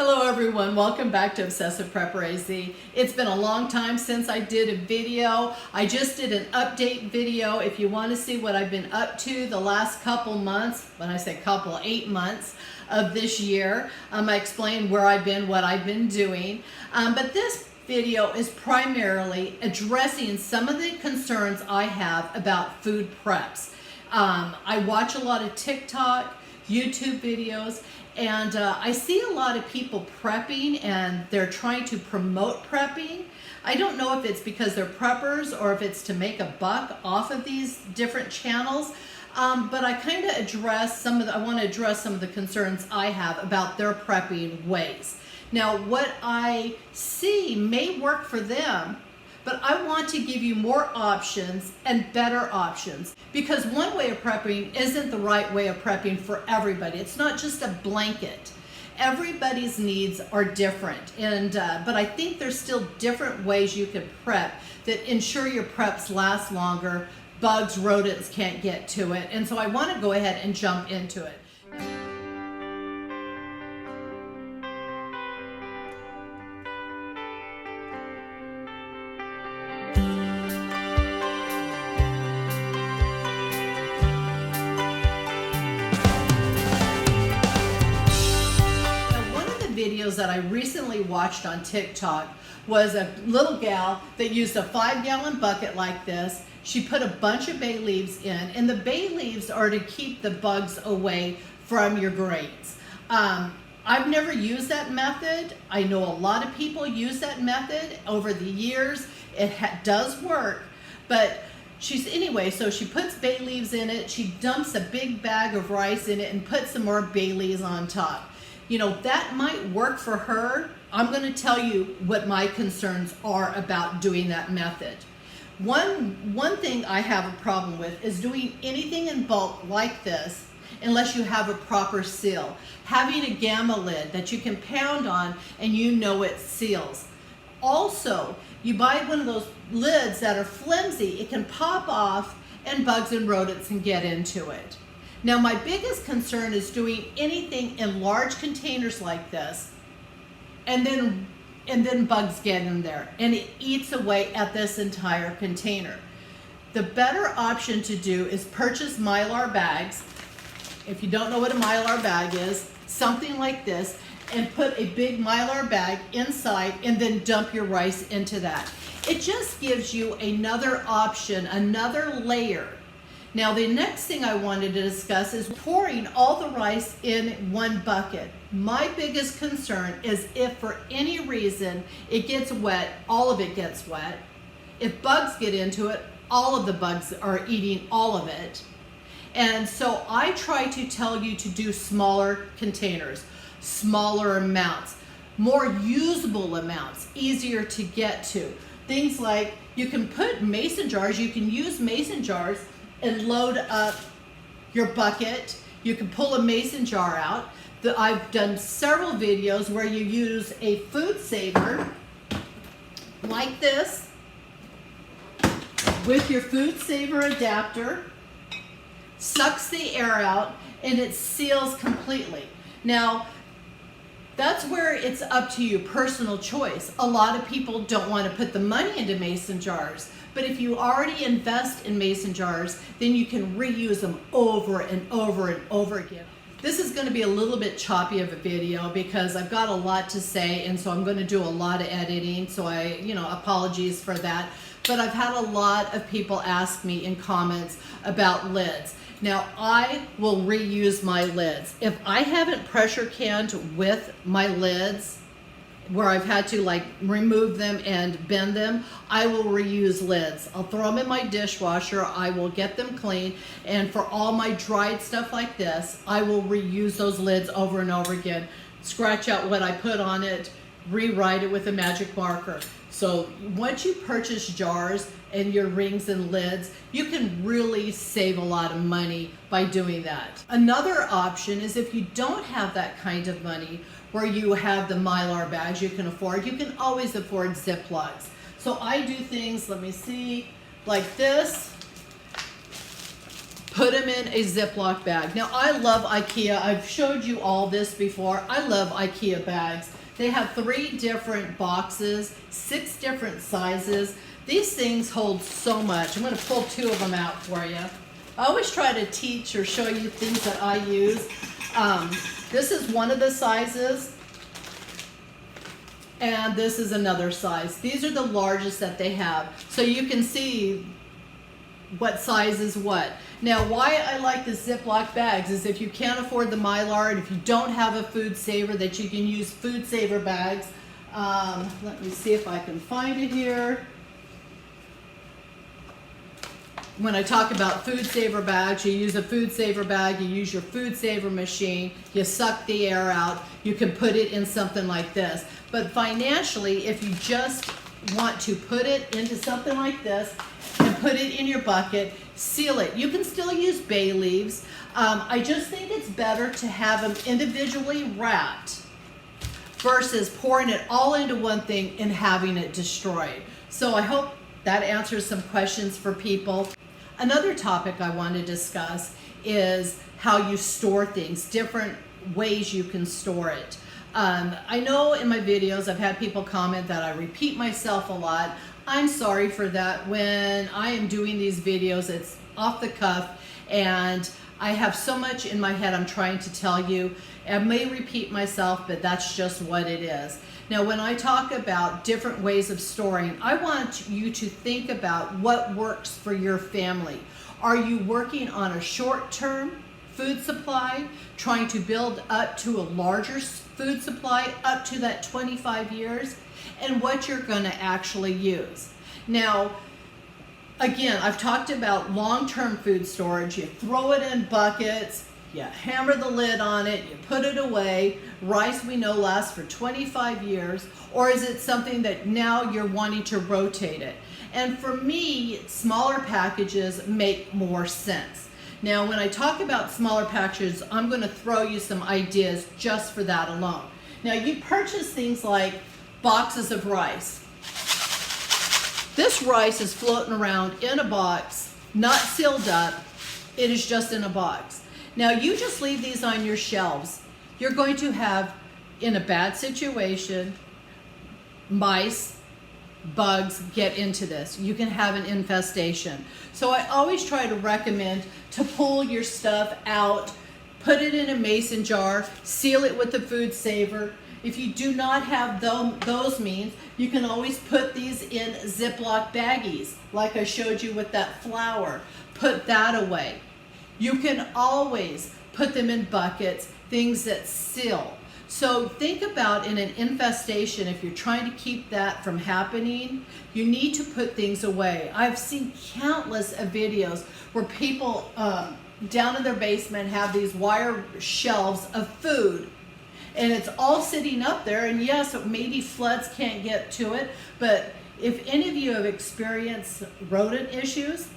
Hello everyone, welcome back to Obsessive Preparation. It's been a long time since I did a video. I just did an update video. If you want to see what I've been up to the last couple months, when I say couple, 8 months of this year, I explain where I've been, what I've been doing. But this video is primarily addressing some of the concerns I have about food preps. I watch a lot of TikTok, YouTube videos, and I see a lot of people prepping and they're trying to promote prepping. I don't know if it's because they're preppers or if it's to make a buck off of these different channels, but I kind of address I want to address some of the concerns I have about their prepping ways. Now, what I see may work for them, but I want to give you more options and better options, because one way of prepping isn't the right way of prepping for everybody. It's not just a blanket. Everybody's needs are different, and but I think there's still different ways you can prep that ensure your preps last longer, bugs, rodents can't get to it, and so I want to go ahead and jump into it. Videos that I recently watched on TikTok was a little gal that used a 5-gallon bucket like this. She put a bunch of bay leaves in, and the bay leaves are to keep the bugs away from your grains. I've never used that method. I know a lot of people use that method over the years. It does work, but anyway, so she puts bay leaves in it. She dumps a big bag of rice in it and puts some more bay leaves on top. You know, that might work for her. I'm going to tell you what my concerns are about doing that method. One thing I have a problem with is doing anything in bulk like this unless you have a proper seal. Having a gamma lid that you can pound on and you know it seals. Also, you buy one of those lids that are flimsy, it can pop off and bugs and rodents can get into it. Now, my biggest concern is doing anything in large containers like this, and then bugs get in there, and it eats away at this entire container. The better option to do is purchase Mylar bags. If you don't know what a Mylar bag is, something like this, and put a big Mylar bag inside and then dump your rice into that. It just gives you another option, another layer. Now, the next thing I wanted to discuss is pouring all the rice in one bucket. My biggest concern is if for any reason it gets wet, all of it gets wet. If bugs get into it, all of the bugs are eating all of it. And so I try to tell you to do smaller containers, smaller amounts, more usable amounts, easier to get to. Things like you can put mason jars, you can use mason jars and load up your bucket. You can pull a mason jar out. I've done several videos where you use a food saver like this with your food saver adapter, sucks the air out, and it seals completely. Now, that's where it's up to you, personal choice. A lot of people don't want to put the money into mason jars, but if you already invest in mason jars, then you can reuse them over and over and over again. This is going to be a little bit choppy of a video because I've got a lot to say, and so I'm going to do a lot of editing, so apologies for that. But I've had a lot of people ask me in comments about lids. Now, I will reuse my lids. If I haven't pressure canned with my lids, where I've had to like remove them and bend them, I will reuse lids. I'll throw them in my dishwasher, I will get them clean, and for all my dried stuff like this, I will reuse those lids over and over again, scratch out what I put on it, rewrite it with a magic marker. So once you purchase jars and your rings and lids, you can really save a lot of money by doing that. Another option is if you don't have that kind of money, where you have the Mylar bags you can afford, you can always afford Ziplocs. So I do things, let me see, like this. put them in a Ziploc bag. Now I love IKEA. I've showed you all this before. I love IKEA bags. They have 3 different boxes, 6 different sizes. These things hold so much. I'm going to pull 2 of them out for you. I always try to teach or show you things that I use. This is one of the sizes, and this is another size. These are the largest that they have, so you can see what size is what. Now, why I like the Ziploc bags is if you can't afford the Mylar and if you don't have a food saver, that you can use food saver bags. Let me see if I can find it here. When I talk about food saver bags, you use a food saver bag, you use your food saver machine, you suck the air out, you can put it in something like this. But financially, if you just want to put it into something like this and put it in your bucket, seal it. You can still use bay leaves. I just think it's better to have them individually wrapped versus pouring it all into one thing and having it destroyed. So I hope that answers some questions for people. Another topic I want to discuss is how you store things, different ways you can store it. I know in my videos I've had people comment that I repeat myself a lot. I'm sorry for that. When I am doing these videos, it's off the cuff and I have so much in my head I'm trying to tell you. I may repeat myself, but that's just what it is. Now, when I talk about different ways of storing, I want you to think about what works for your family. Are you working on a short-term food supply, trying to build up to a larger food supply up to that 25 years, and what you're going to actually use? Now, again, I've talked about long-term food storage. You throw it in buckets, you hammer the lid on it, you put it away. Rice we know lasts for 25 years. Or is it something that now you're wanting to rotate it? And for me, smaller packages make more sense. Now, when I talk about smaller packages, I'm going to throw you some ideas just for that alone. Now, you purchase things like boxes of rice. This rice is floating around in a box, not sealed up. It is just in a box. Now, you just leave these on your shelves. You're going to have, in a bad situation, mice, bugs get into this. You can have an infestation. So I always try to recommend to pull your stuff out, put it in a mason jar, seal it with a food saver. If you do not have those means, you can always put these in Ziploc baggies, like I showed you with that flour. Put that away. You can always put them in buckets, things that seal. So think about in an infestation, if you're trying to keep that from happening, you need to put things away. I've seen countless of videos where people down in their basement have these wire shelves of food, and it's all sitting up there, and yes, maybe floods can't get to it, but if any of you have experienced rodent issues,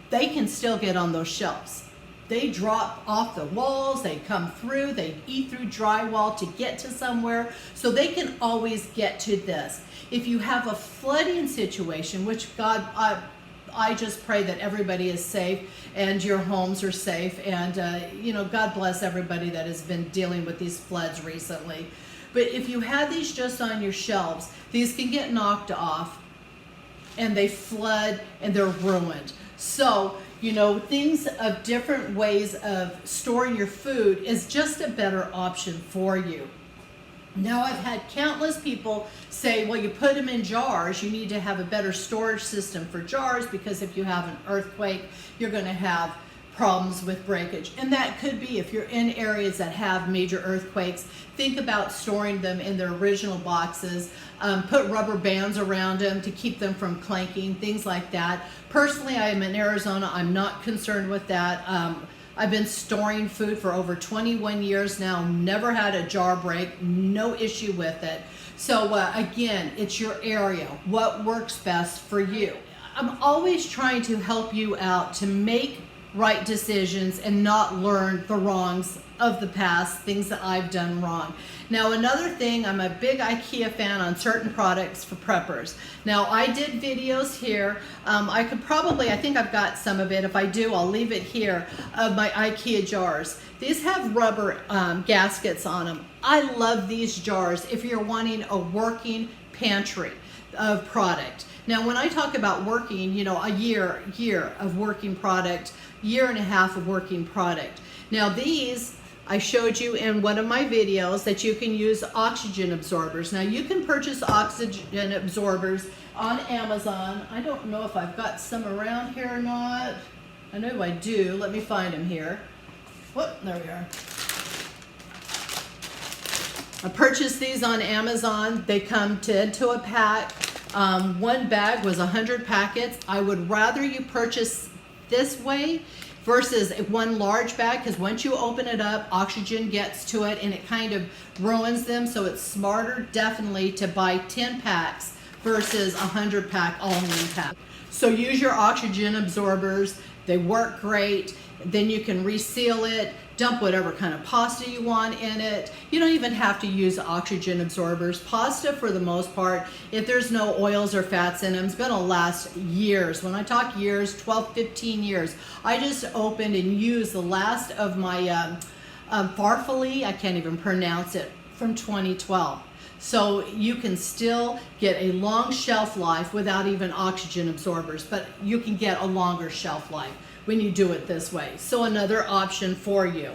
they can still get on those shelves. They drop off the walls, they come through, they eat through drywall to get to somewhere, so they can always get to this. If you have a flooding situation, which God, I just pray that everybody is safe and your homes are safe, and God bless everybody that has been dealing with these floods recently. But if you have these just on your shelves, these can get knocked off and they flood and they're ruined. So, things of different ways of storing your food is just a better option for you. Now, I've had countless people say, well, you put them in jars. You need to have a better storage system for jars because if you have an earthquake, you're going to have problems with breakage. And that could be if you're in areas that have major earthquakes. Think about storing them in their original boxes. Put rubber bands around them to keep them from clanking, things like that. Personally, I am in Arizona. I'm not concerned with that. I've been storing food for over 21 years now, never had a jar break, no issue with it. So again, it's your area. What works best for you? I'm always trying to help you out to make right decisions and not learn the wrongs of the past, things that I've done wrong. Now, another thing, I'm a big IKEA fan on certain products for preppers. Now, I did videos here. I think I've got some of it. If I do, I'll leave it here, of my IKEA jars. These have rubber gaskets on them. I love these jars if you're wanting a working pantry of product. Now, when I talk about working, you know, a year of working product, year and a half of working product. Now, these, I showed you in one of my videos that you can use oxygen absorbers. Now, you can purchase oxygen absorbers on Amazon. I don't know if I've got some around here or not. I know I do. Let me find them here. Whoop, there we are. I purchased these on Amazon. They come into a pack. One bag was 100 packets. I would rather you purchase this way versus one large bag, because once you open it up, oxygen gets to it and it kind of ruins them. So it's smarter definitely to buy 10 packs versus 100 pack all in one pack. So use your oxygen absorbers. They work great. Then you can reseal it, dump whatever kind of pasta you want in it. You don't even have to use oxygen absorbers. Pasta, for the most part, if there's no oils or fats in them, it's going to last years. When I talk years, 12, 15 years. I just opened and used the last of my farfalle, I can't even pronounce it, from 2012. So you can still get a long shelf life without even oxygen absorbers, but you can get a longer shelf life when you do it this way. So another option for you.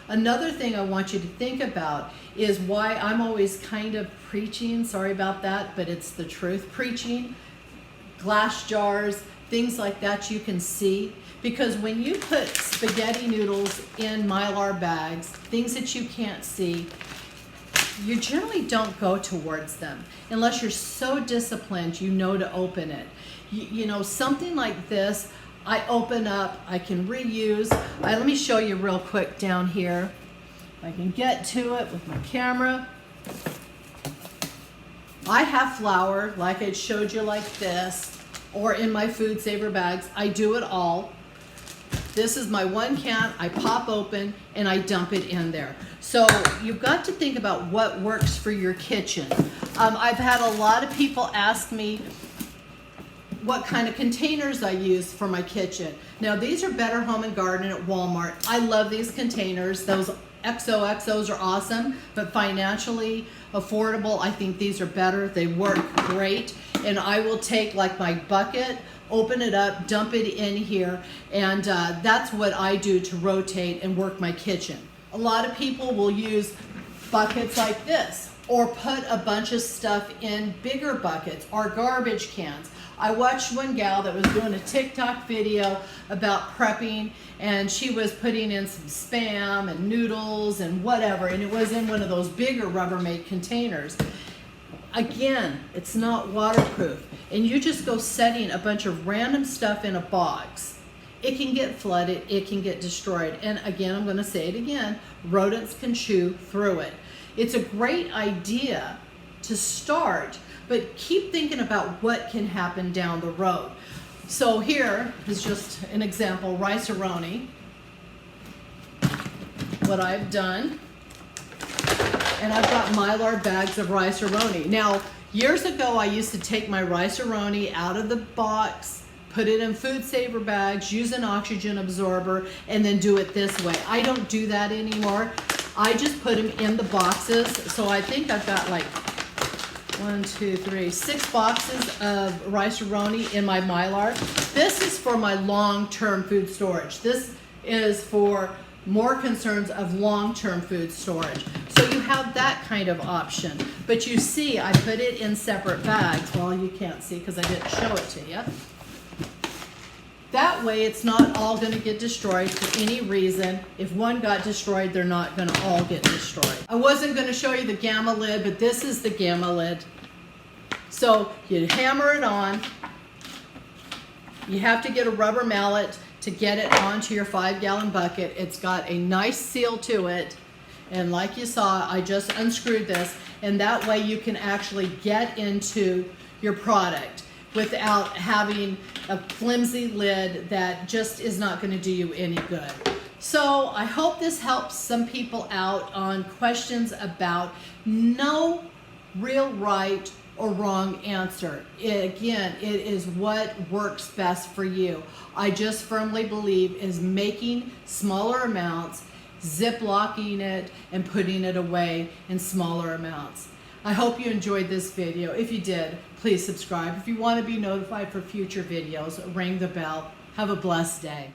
Another thing I want you to think about is why I'm always kind of preaching, sorry about that, but it's the truth, preaching glass jars, things like that you can see. Because when you put spaghetti noodles in Mylar bags, things that you can't see, you generally don't go towards them unless you're so disciplined you know to open it. You know, something like this, I open up, I can reuse. Let me show you real quick down here. I can get to it with my camera. I have flour, like I showed you, like this, or in my food saver bags. I do it all. This is my one can, I pop open and I dump it in there. So you've got to think about what works for your kitchen. I've had a lot of people ask me what kind of containers I use for my kitchen. Now, these are Better Home and Garden at Walmart. I love these containers. Those XOXOs are awesome, but financially affordable. I think these are better. They work great. And I will take like my bucket, open it up, dump it in here, and that's what I do to rotate and work my kitchen. A lot of people will use buckets like this, or put a bunch of stuff in bigger buckets or garbage cans. I watched one gal that was doing a TikTok video about prepping, and she was putting in some Spam and noodles and whatever, and it was in one of those bigger Rubbermaid containers. Again, it's not waterproof, and you just go setting a bunch of random stuff in a box. It can get flooded, it can get destroyed, and again, I'm going to say it again, rodents can chew through it. It's a great idea to start, but keep thinking about what can happen down the road. So here is just an example, rice-a-roni, what I've done. And I've got Mylar bags of rice-a-roni. Now, years ago, I used to take my rice-a-roni out of the box, put it in food saver bags, use an oxygen absorber, and then do it this way. I don't do that anymore. I just put them in the boxes. So I think I've got like 6 boxes of rice-a-roni in my Mylar. This is for my long-term food storage. This is for more concerns of long-term food storage. So you have that kind of option. But you see, I put it in separate bags. Well, you can't see because I didn't show it to you. That way, it's not all going to get destroyed for any reason. If one got destroyed, they're not going to all get destroyed. I wasn't going to show you the gamma lid, but this is the gamma lid. So you hammer it on. You have to get a rubber mallet to get it onto your 5-gallon bucket. It's got a nice seal to it. And like you saw, I just unscrewed this. And that way you can actually get into your product. without having a flimsy lid that just is not going to do you any good. So I hope this helps some people out on questions about no real right or wrong answer. Again, it is what works best for you. I just firmly believe is making smaller amounts, zip-locking it, and putting it away in smaller amounts. I hope you enjoyed this video. If you did, please subscribe. If you want to be notified for future videos, ring the bell. Have a blessed day.